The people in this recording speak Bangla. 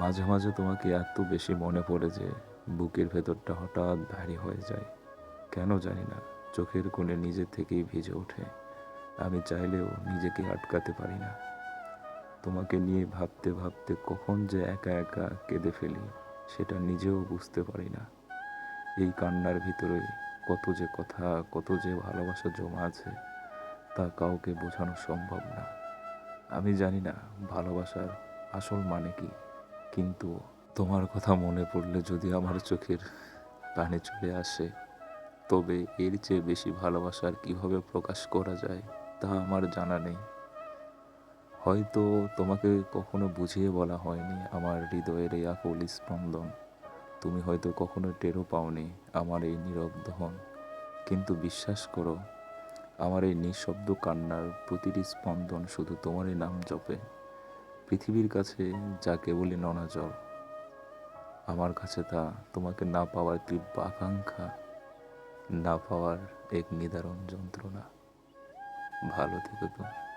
মাঝে মাঝে তোমাকে এত বেশি মনে পড়ে যে বুকের ভেতরটা হঠাৎ ভারী হয়ে যায়। কেন জানি না, চোখের কোণে নিজে থেকেই ভিজে ওঠে। আমি চাইলেও নিজেকে আটকাতে পারি না। তোমাকে নিয়ে ভাবতে ভাবতে কখন যে একা একা কেঁদে ফেলি সেটা নিজেও বুঝতে পারি না। এই কান্নার ভিতরে কত যে কথা, কত যে ভালোবাসা জমা আছে তা কাউকে বোঝানো সম্ভব না। আমি জানি না ভালোবাসার আসল মানে কি, কিন্তু তোমার কথা মনে পড়লে যদি আমার চোখের পানি চলে আসে, তবে এর চেয়ে বেশি ভালোবাসা আর কীভাবে প্রকাশ করা যায় তা আমার জানা নেই। হয়তো তোমাকে কখনো বুঝিয়ে বলা হয়নি আমার হৃদয়ের এই আকুল স্পন্দন। তুমি হয়তো কখনো টেরও পাওনি আমার এই নীরব দহন। কিন্তু বিশ্বাস করো, আমার এই নিঃশব্দ কান্নার প্রতিটি স্পন্দন শুধু তোমারই নাম জপে। পৃথিবীর কাছে যা কেবলই নোনা জল, আমার কাছে তা তোমাকে না পাওয়ার তীব্র আকাঙ্ক্ষা, না পাওয়ার এক নিদারুণ যন্ত্রণা। ভালো থেকো তুমি।